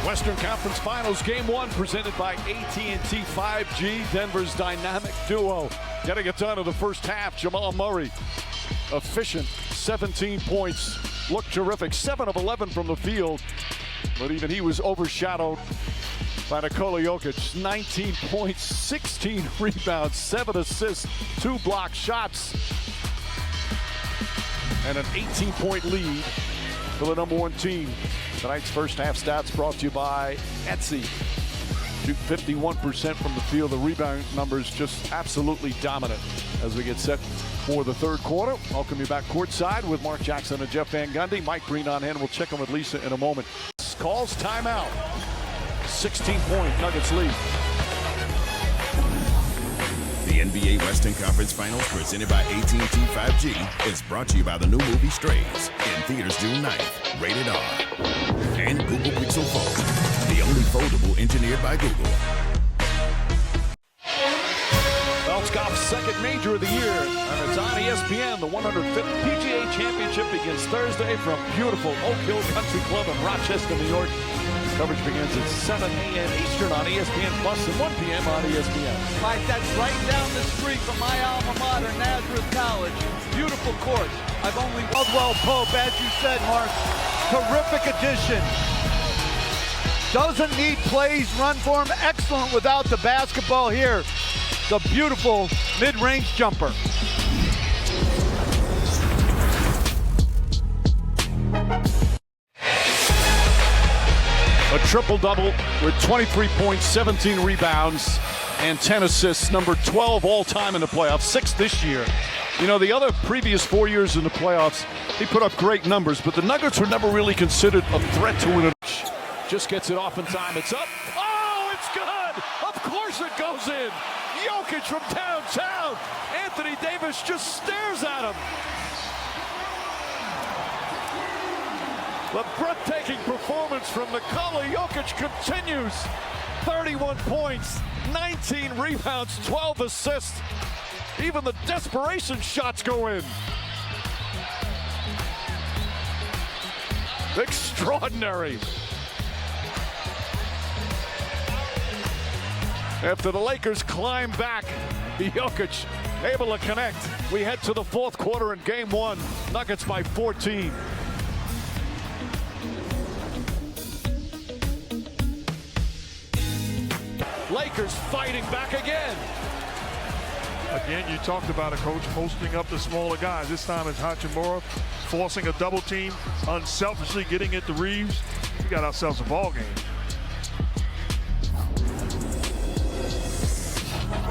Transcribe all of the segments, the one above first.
Western Conference Finals Game 1 presented by AT&T 5G. Denver's dynamic duo getting it done in the first half. Jamal Murray, efficient, 17 points. Looked terrific, 7 of 11 from the field. But even he was overshadowed by Nikola Jokic. 19 points, 16 rebounds, 7 assists, 2 block shots. And an 18-point lead for the number 1 team. Tonight's first half stats brought to you by Etsy. Shoot 51% from the field. The rebound numbers just absolutely dominant as we get set for the third quarter. Welcome you back courtside with Mark Jackson and Jeff Van Gundy. Mike Green on hand. We'll check in with Lisa in a moment. Calls timeout. 16-point Nuggets lead. The NBA Western Conference Finals presented by AT&T 5G is brought to you by the new movie Strays in theaters June 9th, rated R. And Google Pixel Fold, the only foldable engineered by Google. Golf's second major of the year, and it's on ESPN. The 105th PGA Championship begins Thursday from beautiful Oak Hill Country Club in Rochester, New York. Coverage begins at 7 a.m. Eastern on ESPN Plus and 1 p.m. on ESPN. Right, that's right down the street from my alma mater, Nazareth College. Beautiful course. I've only Caldwell Pope, as you said, Mark. Terrific addition. Doesn't need plays run for him. Excellent without the basketball here. The beautiful mid-range jumper. A triple-double with 23 points, 17 rebounds, and 10 assists. Number 12 all-time in the playoffs, 6th this year. You know, the other previous 4 years in the playoffs, he put up great numbers, but the Nuggets were never really considered a threat to win it. Just gets it off in time. It's up. Oh, it's good! Of course it goes in! Jokic from downtown. Anthony Davis just stares at him. The breathtaking performance from Nikola Jokic continues. 31 points, 19 rebounds, 12 assists. Even the desperation shots go in. Extraordinary. After the Lakers climb back, Jokic able to connect. We head to the fourth quarter in game 1. Nuggets by 14. Lakers fighting back again. Again, you talked about a coach posting up the smaller guys. This time it's Hachimura forcing a double team, unselfishly getting it to Reeves. We got ourselves a ball game.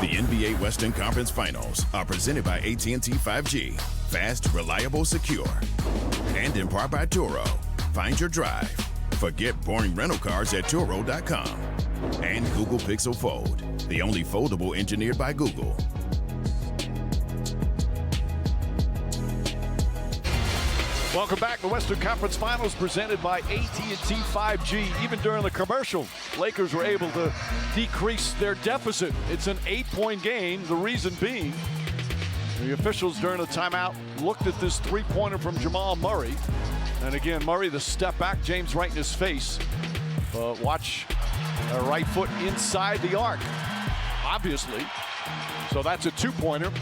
The NBA Western Conference Finals are presented by AT&T 5G. Fast, reliable, secure. And in part by Turo. Find your drive. Forget boring rental cars at Turo.com. And Google Pixel Fold, the only foldable engineered by Google. Welcome back. The Western Conference Finals presented by AT&T 5G. Even during the commercial, Lakers were able to decrease their deficit. It's an 8-point game. The reason being, the officials during the timeout looked at this three-pointer from Jamal Murray. And again, Murray, the step back, James right in his face. Watch right foot inside the arc, obviously. So that's a 2-pointer,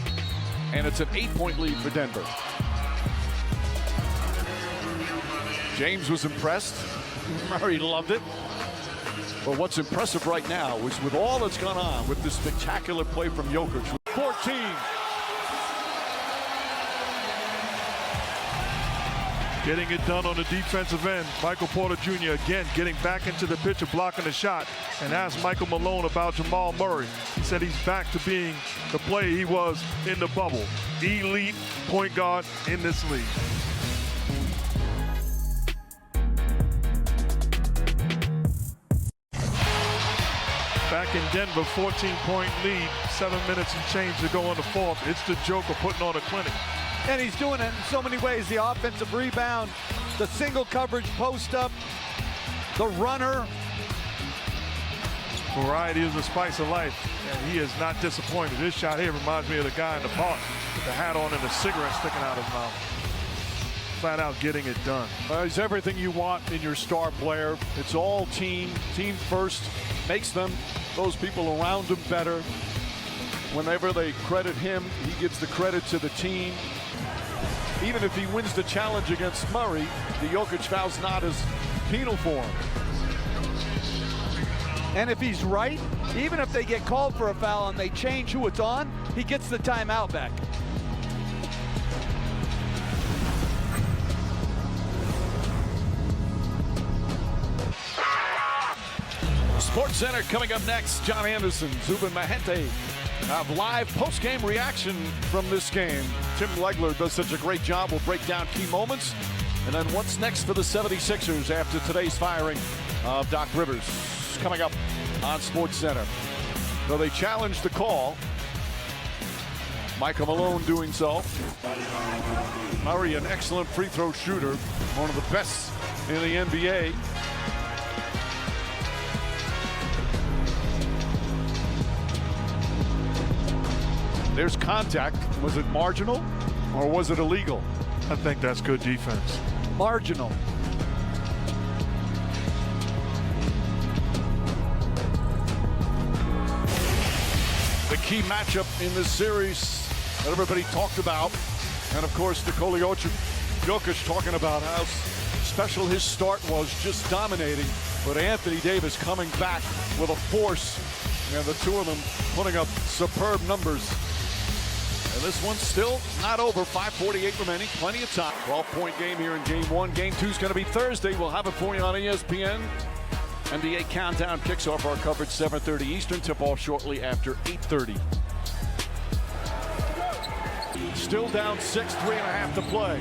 and it's an 8-point lead for Denver. James was impressed. Murray loved it. But what's impressive right now is with all that's gone on with this spectacular play from Jokic. 14. Getting it done on the defensive end. Michael Porter Jr. again getting back into the picture, blocking the shot. And asked Michael Malone about Jamal Murray. He said he's back to being the player he was in the bubble. Elite point guard in this league. Back in Denver, 14-point lead, 7 minutes and change to go on the fourth. It's the Joker putting on a clinic. And he's doing it in so many ways. The offensive rebound, the single coverage post up, the runner. Variety is the spice of life, and he is not disappointed. This shot here reminds me of the guy in the park with the hat on and the cigarette sticking out of his mouth. flat out getting it done. He's everything you want in your star player. It's all team first, makes those people around him better. Whenever they credit him, he gives the credit to the team. Even if he wins the challenge against Murray, the Jokic foul's not as penal for him. And if he's right, even if they get called for a foul and they change who it's on, he gets the timeout back. Sports Center coming up next. John Anderson, Zubin Mahente have live post-game reaction from this game. Tim Legler does such a great job. We'll break down key moments. And then what's next for the 76ers after today's firing of Doc Rivers, coming up on Sports Center. So they challenged the call. Michael Malone doing so. Murray, an excellent free throw shooter, one of the best in the NBA. There's contact. Was it marginal or was it illegal? I think that's good defense. Marginal. The key matchup in this series that everybody talked about. And of course, Nikola Jokic talking about how special his start was, just dominating. But Anthony Davis coming back with a force. And the two of them putting up superb numbers. And this one's still not over. 5:48 remaining. Plenty of time. 12-point game here in game one. Game two is going to be Thursday. We'll have it for you on ESPN. NBA Countdown kicks off our coverage 7:30 Eastern. Tip-off shortly after 8:30. Still down 6, 3.5 to play.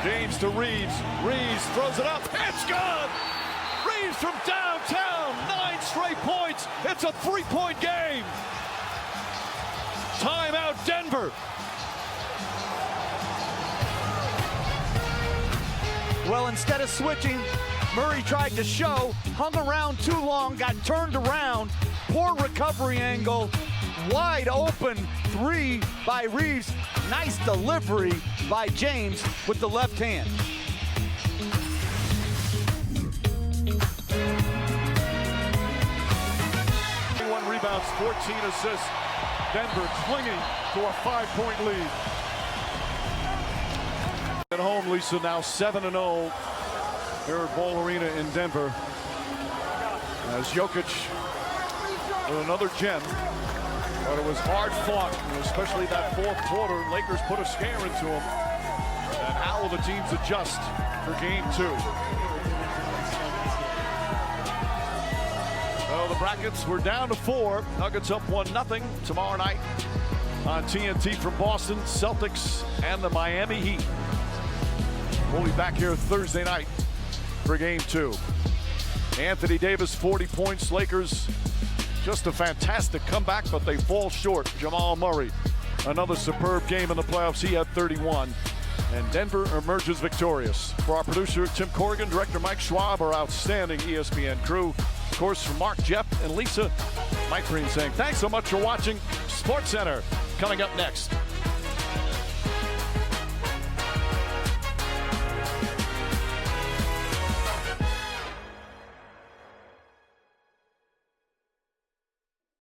James to Reeves. Reeves throws it up. It's good! Reeves from downtown. 9 straight points. It's a 3-point game. Timeout, Denver. Well, instead of switching, Murray tried to show, hung around too long, got turned around. Poor recovery angle. Wide open three by Reeves. Nice delivery by James with the left hand. 21 rebounds, 14 assists. Denver clinging to a 5-point lead. At home, Lisa, now 7-0 here at Ball Arena in Denver. As Jokic with another gem. But it was hard fought, especially that fourth quarter. Lakers put a scare into them. And how will the teams adjust for game two? So the brackets were down to 4. Nuggets up 1-0 tomorrow night on TNT from Boston. Celtics and the Miami Heat. We'll be back here Thursday night for game two. Anthony Davis, 40 points. Lakers, just a fantastic comeback, but they fall short. Jamal Murray, another superb game in the playoffs. He had 31. And Denver emerges victorious. For our producer, Tim Corrigan, director Mike Schwab, our outstanding ESPN crew. Of course, from Mark, Jeff, and Lisa, Mike Green saying thanks so much for watching. Sports Center coming up next.